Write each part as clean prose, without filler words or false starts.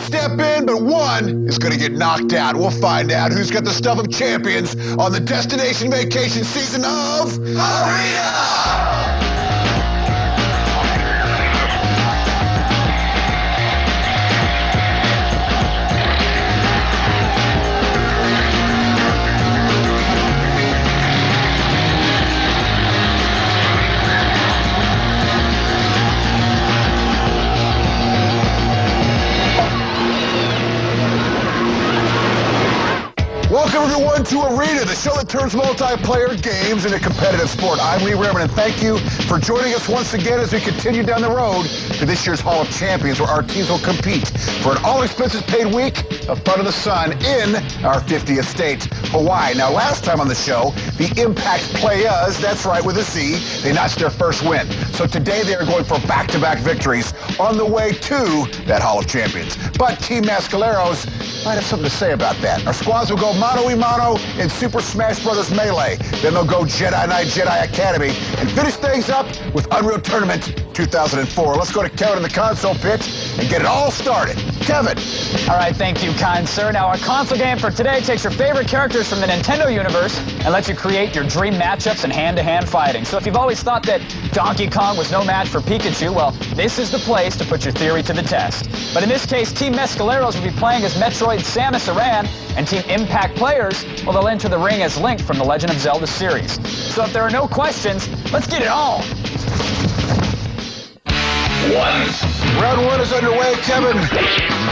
step in, but one is gonna get knocked out. We'll find out who's got the stuff of champions on the destination vacation season of Arena! Welcome everyone to Arena, the show that turns multiplayer games into competitive sport. I'm Lee Rehrman, and thank you for joining us once again as we continue down the road to this year's Hall of Champions, where our teams will compete for an all-expenses-paid week of fun in the sun in our 50th state, Hawaii. Now, last time on the show, the Impact Playerz, that's right, with a Z, they notched their first win. So today they are going for back-to-back victories on the way to that Hall of Champions. But Team Mescaleros might have something to say about that. Our squads will go mano-a-mano in Super Smash Bros. Melee. Then they'll go Jedi Knight Jedi Academy and finish things up with Unreal Tournament 2004. Let's go to Kevin in the console pit and get it all started. Kevin. All right, thank you, kind sir. Now, our console game for today takes your favorite characters from the Nintendo universe and lets you create your dream matchups in hand-to-hand fighting. So if you've always thought that Donkey Kong was no match for Pikachu, well, this is the place to put your theory to the test. But in this case, Team Mescaleros will be playing as Metroid Samus Aran, and Team Impact Playerz, well, they'll enter the ring as Link from the Legend of Zelda series. So if there are no questions, let's get it on. Round one is underway, Kevin.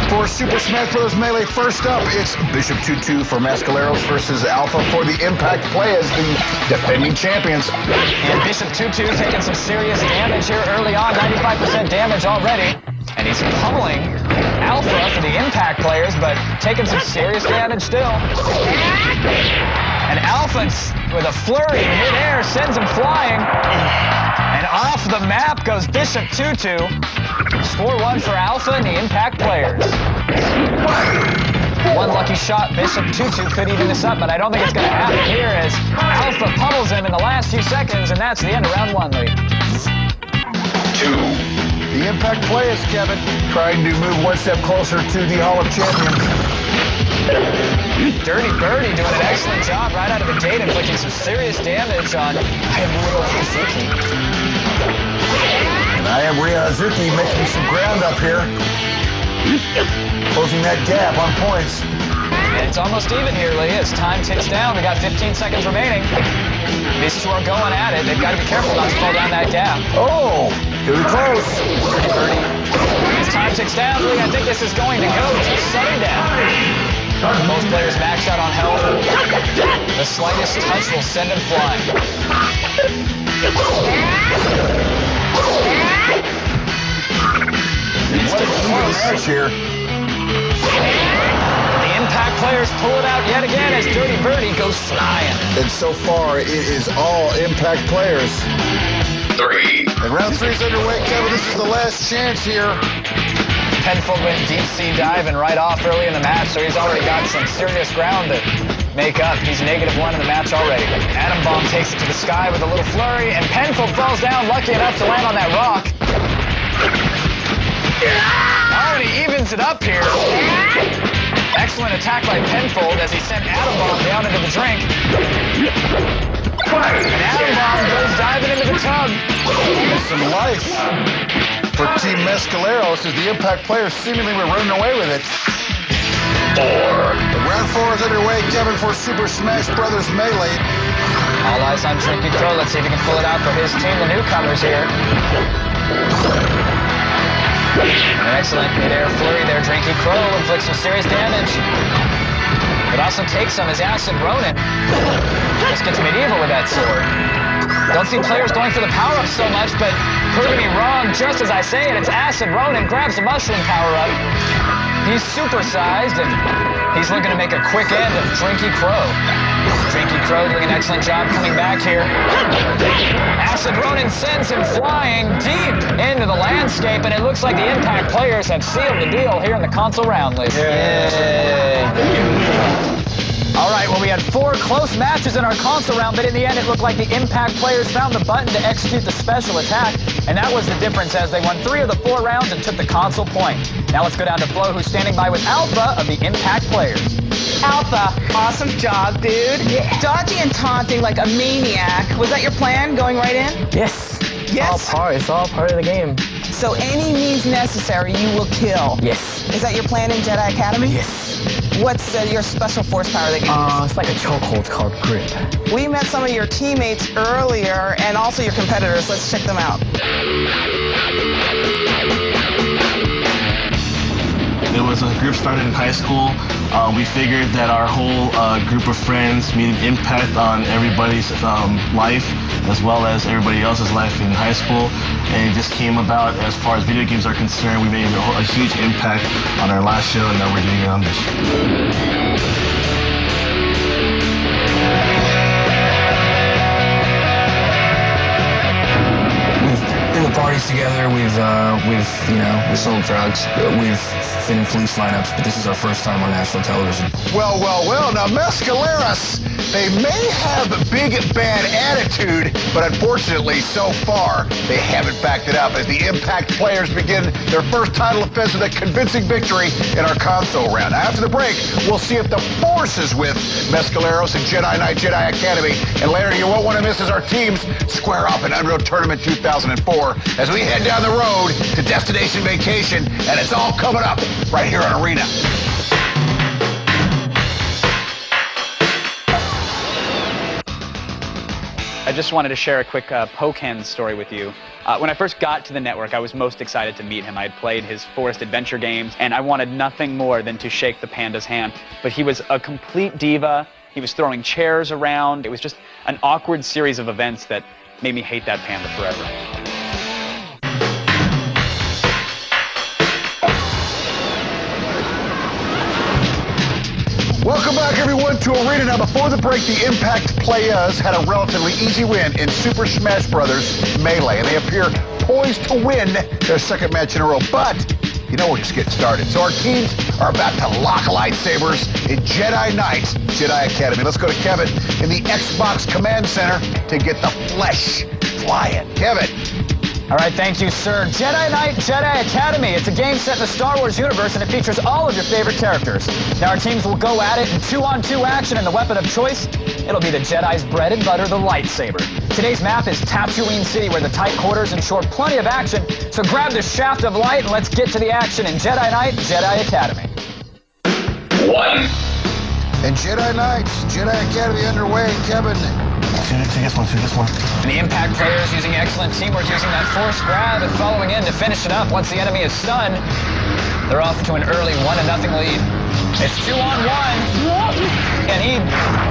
For Super Smash Bros. Melee, first up, it's Bishop 2-2 for Mescaleros versus Alpha for the Impact Playerz, the defending champions. And Bishop 2-2 taking some serious damage here early on, 95% damage already. And he's pummeling Alpha for the Impact Playerz, but taking some serious damage still. And Alpha, with a flurry in midair, sends him flying. And off the map goes Bishop 2-2. Score 1 for Alpha and the Impact Playerz. One lucky shot, Bishop 2-2 could even this up, but I don't think it's going to happen here as Alpha pummels him in the last few seconds, and that's the end of round one, Lee. 2. The Impact Playerz, Kevin, trying to move one step closer to the Hall of Champions. Dirty Birdie doing an excellent job right out of the gate, inflicting some serious damage on Hazuki. And Hazuki making some ground up here. Closing that gap on points. And it's almost even here, Lee, as time ticks down. We got 15 seconds remaining. These two are going at it. They've got to be careful not to fall down that gap. Oh, too close. Dirty Birdie. As time ticks down, Lee, I think this is going to go to sundown. Most players max out on health. The slightest touch will send him flying. What a match here. The Impact Playerz pull it out yet again as Dirty Birdie goes flying. And so far, it is all Impact Playerz. 3. And round 3 is underway, Kevin. This is the last chance here. Penfold went deep sea diving right off early in the match, so he's already got some serious ground to make up. He's -1 in the match already. Atom Bomb takes it to the sky with a little flurry, and Penfold falls down, lucky enough to land on that rock. Oh, and he evens it up here. Excellent attack by Penfold as he sent Atom Bomb down into the drink. And Atom Bomb goes diving into the tub. And some life for Team Mescaleros as the Impact Playerz seemingly were running away with it. 4. Round 4 is underway, Kevin, for Super Smash Bros. Melee. All eyes on Drinky Crow. Let's see if he can pull it out for his team, the newcomers here. An excellent mid-air flurry there. Drinky Crow inflicts some serious damage. But also takes some as Acid Ronin. Just gets medieval with that sword. Don't see players going for the power-up so much, but proving me wrong, just as I say it, it's Acid Ronin grabs the mushroom power-up. He's supersized, and he's looking to make a quick end of Drinky Crow. Drinky Crow doing an excellent job coming back here. Acid Ronin sends him flying deep into the landscape, and it looks like the Impact Playerz have sealed the deal here in the console round list. Yay! All right, well, we had 4 close matches in our console round, but in the end, it looked like the Impact players found the button to execute the special attack, and that was the difference as they won 3 of the 4 rounds and took the console point. Now let's go down to Flo, who's standing by with Alpha of the Impact players. Alpha, awesome job, dude. Yeah. Dodging and taunting like a maniac. Was that your plan, going right in? Yes. Yes? It's all part of the game. So any means necessary, you will kill. Yes. Is that your plan in Jedi Academy? Yes. What's your special force power that you use? It's like a chokehold called grip. We met some of your teammates earlier and also your competitors. Let's check them out. It was a group started in high school. We figured that our whole group of friends made an impact on everybody's life as well as everybody else's life in high school. And it just came about as far as video games are concerned. We made a huge impact on our last show, and now we're doing it on this show. Parties together, we've sold drugs, we've been in police lineups, but this is our first time on national television. Well, now Mescaleros, they may have big bad attitude, but unfortunately, so far, they haven't backed it up as the Impact players begin their first title offense with a convincing victory in our console round. After the break, we'll see if the Force is with Mescaleros and Jedi Knight Jedi Academy, and later you won't want to miss as our teams square up in Unreal Tournament 2004 as we head down the road to Destination Vacation, and it's all coming up right here on Arena. I just wanted to share a quick Pokken story with you. When I first got to the network, I was most excited to meet him. I had played his Forest Adventure games, and I wanted nothing more than to shake the panda's hand. But he was a complete diva. He was throwing chairs around. It was just an awkward series of events that made me hate that panda forever. Welcome back, everyone, to Arena. Now, before the break, the Impact Playerz had a relatively easy win in Super Smash Bros. Melee, and they appear poised to win their second match in a row. But, you know, we're just getting started. So our teams are about to lock lightsabers in Jedi Knight Jedi Academy. Let's go to Kevin in the Xbox Command Center to get the flesh flying. Kevin. All right, thank you, sir. Jedi Knight Jedi Academy. It's a game set in the Star Wars universe, and it features all of your favorite characters. Now, our teams will go at it in 2-on-2 action, and the weapon of choice, it'll be the Jedi's bread and butter, the lightsaber. Today's map is Tatooine City, where the tight quarters ensure plenty of action. So grab the shaft of light, and let's get to the action in Jedi Knight Jedi Academy. 1. And Jedi Knight Jedi Academy underway. Kevin. To this one. And the Impact players using excellent teamwork, using that force grab and following in to finish it up once the enemy is stunned. They're off to an early 1-0 lead. It's 2-on-1. And he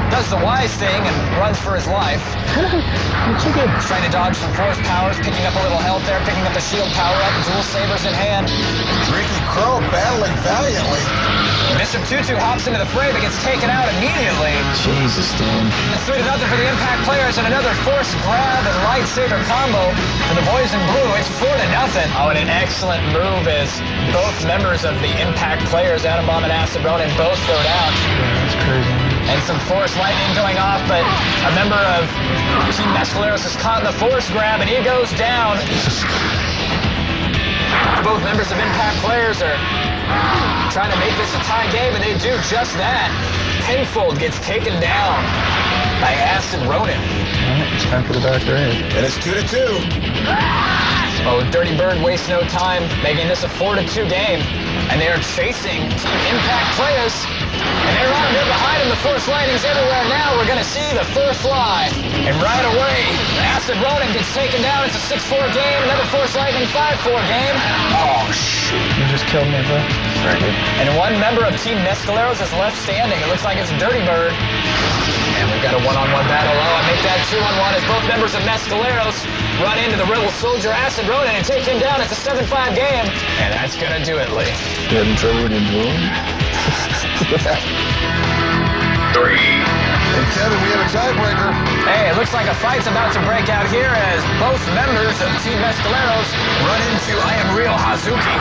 does the wise thing and runs for his life. He's trying to dodge some force powers, picking up a little health there, picking up the shield power up, dual sabers in hand. Drinky Crow battling valiantly. Mr. Tutu hops into the fray but gets taken out immediately. Jesus, dude. It's 3-0 for the Impact players and another force grab and lightsaber combo for the boys in blue. It's 4-0. Oh, and an excellent move as both members of the Impact players, Atom Bomb and Acid Ronin, both go down. That's crazy. And some force lightning going off, but a member of Team Mescaleros is caught in the force grab and he goes down. Both members of Impact players are trying to make this a tie game, and they do just that. Penfold gets taken down by Acid Ronin. It's time for the Dark Red. And it's 2-2. Oh, Dirty Bird wastes no time, making this a 4-2 game. And they are chasing Team Impact players. And they're on, they're behind them. The force lightning's everywhere now. We're going to see the fur fly. And right away, Acid Ronin gets taken down. It's a 6-4 game. Another force lightning 5-4 game. Oh, shoot. You just killed me, bro. Very good. And one member of Team Mescaleros is left standing. It looks like it's Dirty Bird. And we've got a one-on-one battle. Oh, I make that 2-on-1 as both members of Mescaleros run into the Rebel Soldier Acid Ronin and take him down. It's a 7-5 game. And that's going to do it, Lee. You having trouble with your drone? 3. And Kevin, we have a tiebreaker. Hey, it looks like a fight's about to break out here as both members of Team Mescaleros run into I Am Real Hazuki.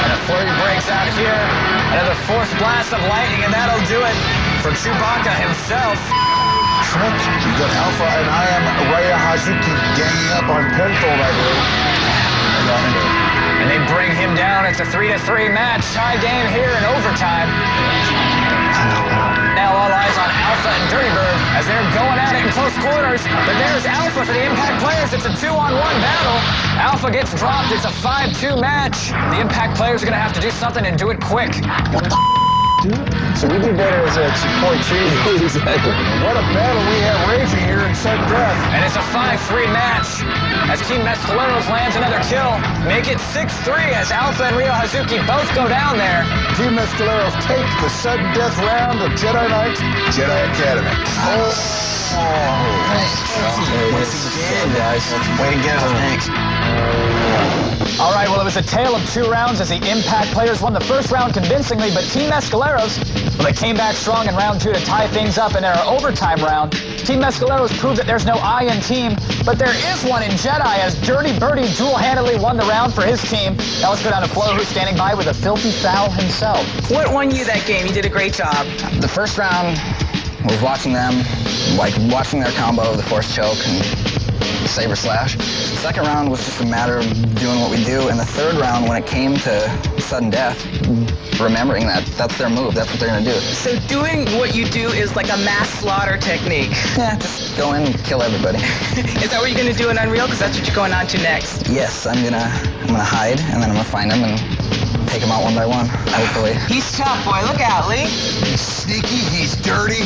And a flurry breaks out here. Another force blast of lightning, and that'll do it. for Chewbacca himself. Trick. You got Alpha and I am Raya Hazuki ganging up on Penfold, I believe. And they bring him down. It's a 3-3 match. Tie game here in overtime. Now all eyes on Alpha and Dirty Bird as they're going at it in close quarters. But there's Alpha for the Impact Players. It's a 2-on-1 battle. Alpha gets dropped. It's a 5-2 match. The Impact Players are going to have to do something and do it quick. So we do better as a support cheerleader. Exactly. What a battle we have raging here in sudden death. And it's a 5-3 match as Team Mescaleros lands another kill. Make it 6-3 as Alpha and Ryo Hazuki both go down there. Team Mescaleros take the sudden death round of Jedi Knight, Jedi Academy. Way to go, thanks. All right, well, it was a tale of 2 rounds as the Impact Players won the first round convincingly, but Team Mescaleros, well, they came back strong in round 2 to tie things up in our overtime round. Team Mescaleros proved that there's no I in team, but there is one in Jedi as Dirty Birdie dual-handedly won the round for his team. Now let's go down to Flo, who's standing by with a filthy foul himself. What won you that game? You did a great job. The first round was watching them, like watching their combo, the force choke and the saber slash. The second round was just a matter of doing what we do, and the third round, when it came to sudden death, remembering that that's their move, that's what they're gonna do. So doing what you do is like a mass slaughter technique. Yeah, just go in and kill everybody. Is that what you're gonna do in Unreal? Because that's what you're going on to next. Yes, I'm gonna hide, and then I'm gonna find them and take them out one by one, hopefully. He's tough, boy. Look out, Lee. He's sneaky, he's dirty.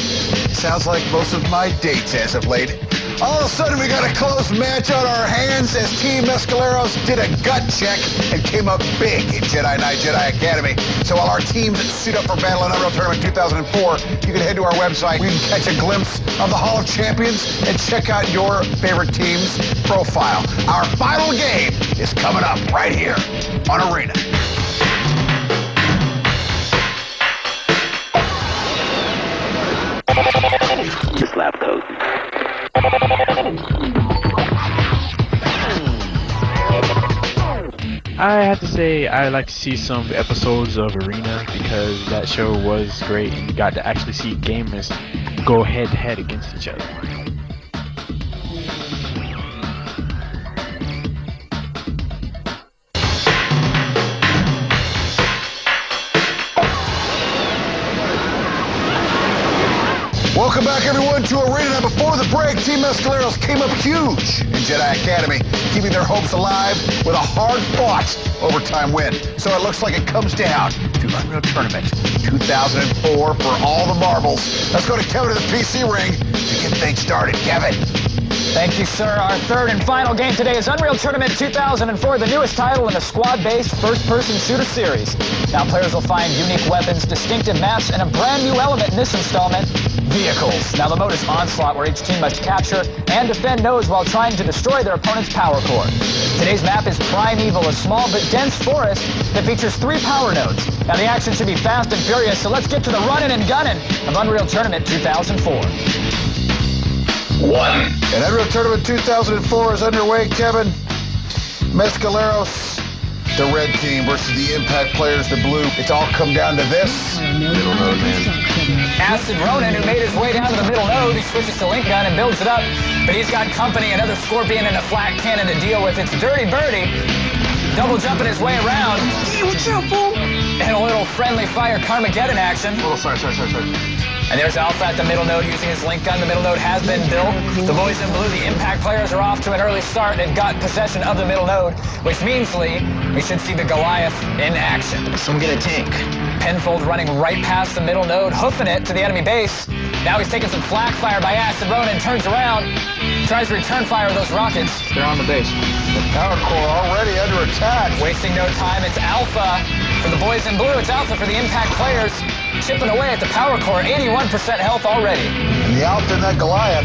Sounds like most of my dates as of late. All of a sudden, we got a close match on our hands as Team Mescaleros did a gut check and came up big in Jedi Knight, Jedi Academy. So while our teams suit up for battle in Unreal Tournament 2004, you can head to our website. We can catch a glimpse of the Hall of Champions and check out your favorite team's profile. Our final game is coming up right here on Arena. Just lap code. I have to say I like to see some episodes of Arena because that show was great and you got to actually see gamers go head to head against each other. Welcome back, everyone, to Arena. Now, before the break, Team Mescaleros came up huge in Jedi Academy, keeping their hopes alive with a hard-fought overtime win. So it looks like it comes down to Unreal Tournament 2004 for all the marbles. Let's go to Kevin to the PC ring to get things started. Kevin. Thank you, sir. Our third and final game today is Unreal Tournament 2004, the newest title in the squad-based first-person shooter series. Now, players will find unique weapons, distinctive maps, and a brand new element in this installment, vehicles. Now, the mode is Onslaught, where each team must capture and defend nodes while trying to destroy their opponent's power core. Today's map is Primeval, a small but dense forest that features 3 power nodes. Now, the action should be fast and furious, so let's get to the running and gunning of Unreal Tournament 2004. And Unreal Tournament 2004 is underway, Kevin. Mescaleros, the red team, versus the Impact Players, the blue. It's all come down to this. Middle node, man. Acid Ronin, who made his way down to the middle node, he switches to Link Gun and builds it up, but he's got company, another Scorpion and a flat cannon to deal with. It's Dirty Birdie, double jumping his way around. Hey, what's up, fool? And a little friendly fire Carmageddon action. Oh, sorry. And there's Alpha at the middle node using his Link Gun. The middle node has been built. The boys in blue, the Impact Players, are off to an early start and got possession of the middle node, which means, Lee, we should see the Goliath in action. Someone get a tank. Penfold running right past the middle node, hoofing it to the enemy base. Now he's taking some flak fire by Acid Ronin, turns around, tries to return fire with those rockets. They're on the base. The power core already under attack. Wasting no time, it's Alpha for the boys in blue. It's Alpha for the Impact Players, chipping away at the power core, 81% health already. And the Alpha and that Goliath.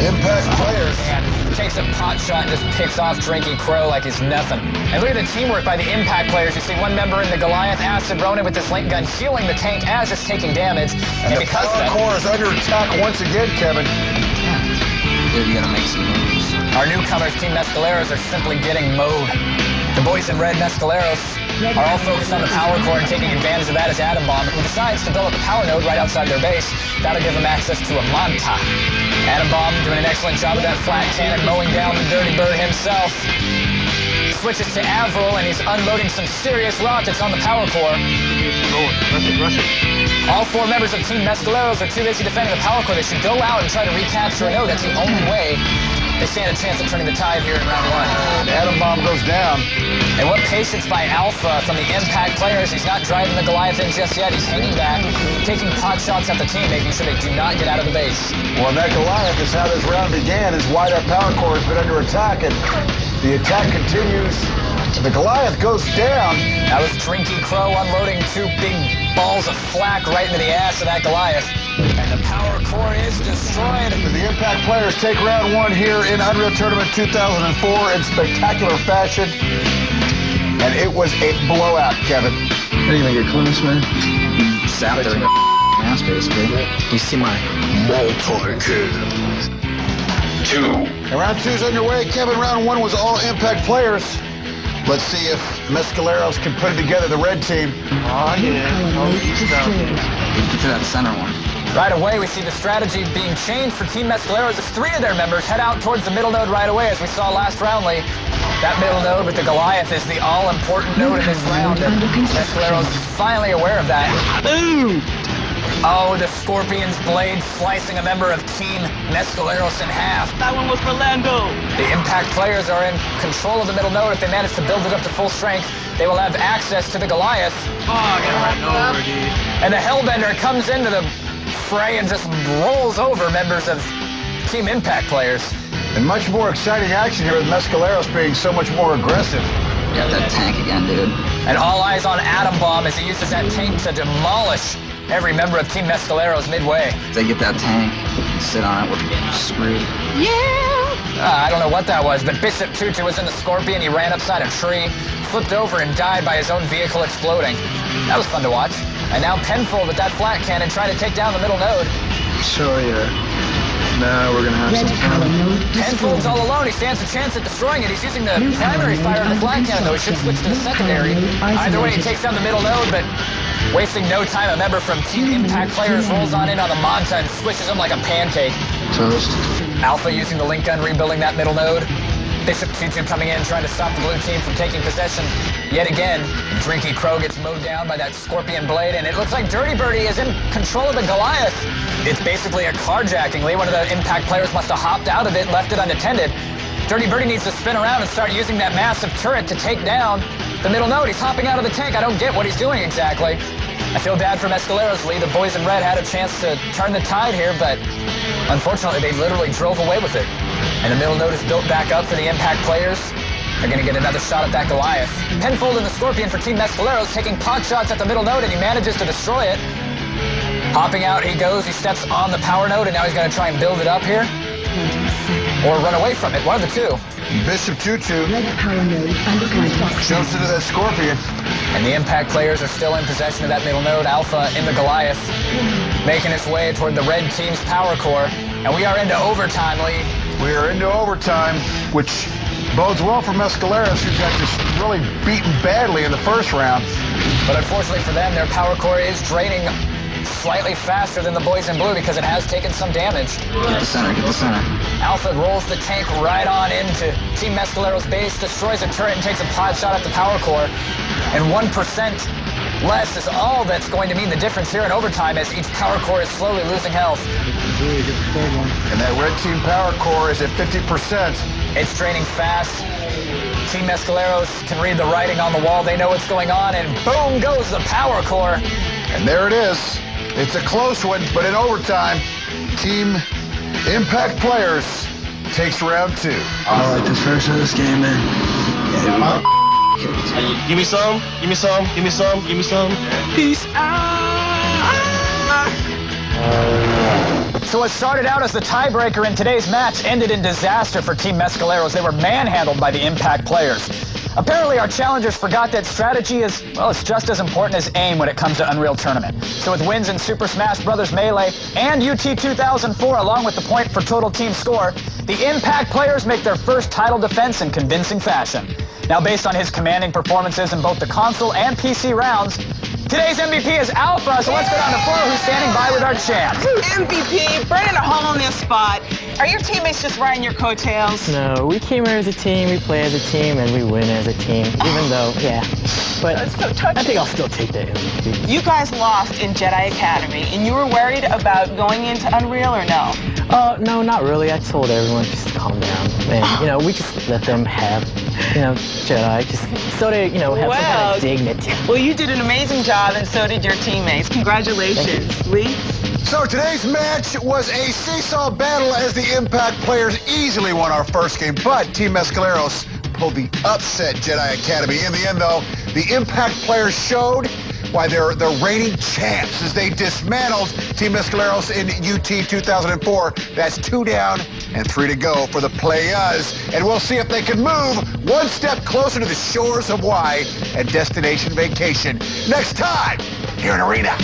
Impact Players. And takes a pot shot and just picks off Drinky Crow like he's nothing. And look at the teamwork by the Impact Players. You see one member in the Goliath, Acid Ronin, with this Link Gun, healing the tank as it's taking damage. And the because power of that, core is under attack once again, Kevin. Dude, you gotta make some moves. our newcomers, Team Mescaleros, are simply getting mowed. The boys in red, Mescaleros, are all focused on the power core, and taking advantage of that is Atom Bomb, who decides to build up a power node right outside their base. That'll give them access to a Manta. Atom Bomb doing an excellent job of that flat cannon, mowing down the Dirty Bird himself. Switches to Avril, and he's unloading some serious rockets on the power core. Rush it. All 4 members of Team Mescaleros are too busy defending the power core. They should go out and try to recapture a node. That's the only way they stand a chance of turning the tide here in round 1. Atom Bomb goes down. And what patience by Alpha from the Impact Players. He's not driving the Goliath in just yet. He's hanging back, taking pot shots at the team, making sure they do not get out of the base. Well, that Goliath is how this round began, is why that power core has been under attack, and the attack continues. And the Goliath goes down. That was Drinky Crow unloading 2 big balls of flak right into the ass of that Goliath. And the power core is destroyed. The Impact Players take round 1 here in Unreal Tournament 2004 in spectacular fashion. And it was a blowout, Kevin. How do you make it close, man? Sat there in your ass, basically. You see my multi-kill. 2. And round 2's underway. Kevin, round 1 was all Impact Players. Let's see if Mescaleros can put it together, the red team. Oh, yeah. Oh, he's down. Get to that center one. Right away, we see the strategy being changed for Team Mescaleros as 3 of their members head out towards the middle node right away, as we saw last round, Lee. That middle node with the Goliath is the all-important node in this round, and Mescaleros is finally aware of that. Ooh! Oh, the Scorpion's blade slicing a member of Team Mescaleros in half. That one was for Lando. The Impact Players are in control of the middle node. If they manage to build it up to full strength, they will have access to the Goliath. Oh, I got ran over, dude. And the Hellbender comes into the fray and just rolls over members of Team Impact Players. And much more exciting action here with Mescaleros being so much more aggressive. Got that tank again, dude. And all eyes on Atom Bomb as he uses that tank to demolish every member of Team Mescaleros midway. If they get that tank and sit on it, we're screwed. I don't know what that was, but Bishop Tutu was in the Scorpion. He ran upside a tree, flipped over, and died by his own vehicle exploding. That was fun to watch. And now Penfold with that flat cannon trying to take down the middle node. So, yeah. Now we're gonna have some fun. Penfold's all alone. He stands a chance at destroying it. He's using the primary fire of the flat cannon, though. He should switch to the secondary. Either way, he takes down the middle node, but wasting no time, a member from Team Impact Players rolls on in on the Manta and swishes him like a pancake. Toast. Alpha using the link gun, rebuilding that middle node. Bishop Tutu coming in, trying to stop the blue team from taking possession. Yet again, Drinky Crow gets mowed down by that Scorpion blade, and it looks like Dirty Birdie is in control of the Goliath. It's basically a carjacking, Lee. One of the Impact Players must have hopped out of it and left it unattended. Dirty Birdie needs to spin around and start using that massive turret to take down the middle node. He's hopping out of the tank. I don't get what he's doing exactly. I feel bad for Mescaleros, Lee. The boys in red had a chance to turn the tide here, but unfortunately, they literally drove away with it. And the middle node is built back up for the Impact Players. They're going to get another shot at that Goliath. Penfold and the Scorpion for Team Mescaleros taking pot shots at the middle node, and he manages to destroy it. Hopping out he goes. He steps on the power node, and now he's going to try and build it up here. Or run away from it, one of the two. Bishop Tutu shows into that Scorpion. And the Impact Players are still in possession of that middle node. Alpha in the Goliath, making its way toward the red team's power core. And we are into overtime, Lee. We are into overtime, which bodes well for Mescaleros, who got just really beaten badly in the first round. But unfortunately for them, their power core is draining slightly faster than the boys in blue because it has taken some damage. Get the center, get the center. Alpha rolls the tank right on into Team Mescaleros' base, destroys a turret, and takes a pot shot at the power core. And 1% less is all that's going to mean the difference here in overtime as each power core is slowly losing health. And that red team power core is at 50%. It's draining fast. Team Mescaleros can read the writing on the wall. They know what's going on, and boom goes the power core. And there it is. It's a close one, but in overtime, Team Impact Players takes round 2. I like this version of this game, man. Give me some, give me some, give me some, give me some. Peace out. So what started out as the tiebreaker in today's match ended in disaster for Team Mescaleros. They were manhandled by the Impact Players. Apparently, our challengers forgot that strategy is, well, it's just as important as aim when it comes to Unreal Tournament. So with wins in Super Smash Bros. Melee and UT 2004, along with the point for total team score, the Impact Players make their first title defense in convincing fashion. Now, based on his commanding performances in both the console and PC rounds, today's MVP is out for us, so let's go down to Flora, who's standing by with our champ. MVP, burning a hole in this spot. Are your teammates just riding your coattails? No, we came here as a team, we play as a team, and we win as a team, even though, yeah. But That's so touching. I think I'll still take that MVP. You guys lost in Jedi Academy, and you were worried about going into Unreal or no? No, not really. I told everyone just to calm down. And, we just let them have, Jedi, just so they, have some kind of dignity. Well, you did an amazing job, and so did your teammates. Congratulations, Lee. So today's match was a seesaw battle as the Impact players easily won our first game, but Team Mescaleros pulled the upset Jedi Academy. In the end, though, the Impact players showed why they're reigning champs as they dismantled Team Mescaleros in UT 2004. That's 2 down and 3 to go for the Playerz. And we'll see if they can move one step closer to the shores of Hawaii and Destination Vacation. Next time, here in Arena.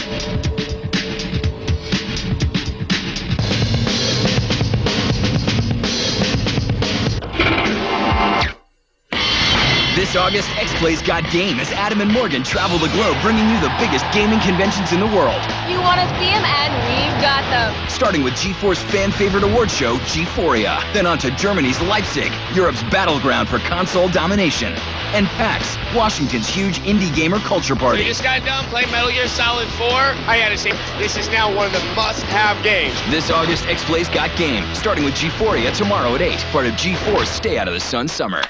This August, X-Play's got game as Adam and Morgan travel the globe bringing you the biggest gaming conventions in the world. You want to see them, and we've got them. Starting with G4's fan-favorite award show, G4ia. Then on to Germany's Leipzig, Europe's battleground for console domination. And PAX, Washington's huge indie gamer culture party. We just got done playing Metal Gear Solid 4. I gotta say, this is now one of the must-have games. This August, X-Play's got game. Starting with G4ia tomorrow at 8. Part of G4's Stay Out of the Sun Summer.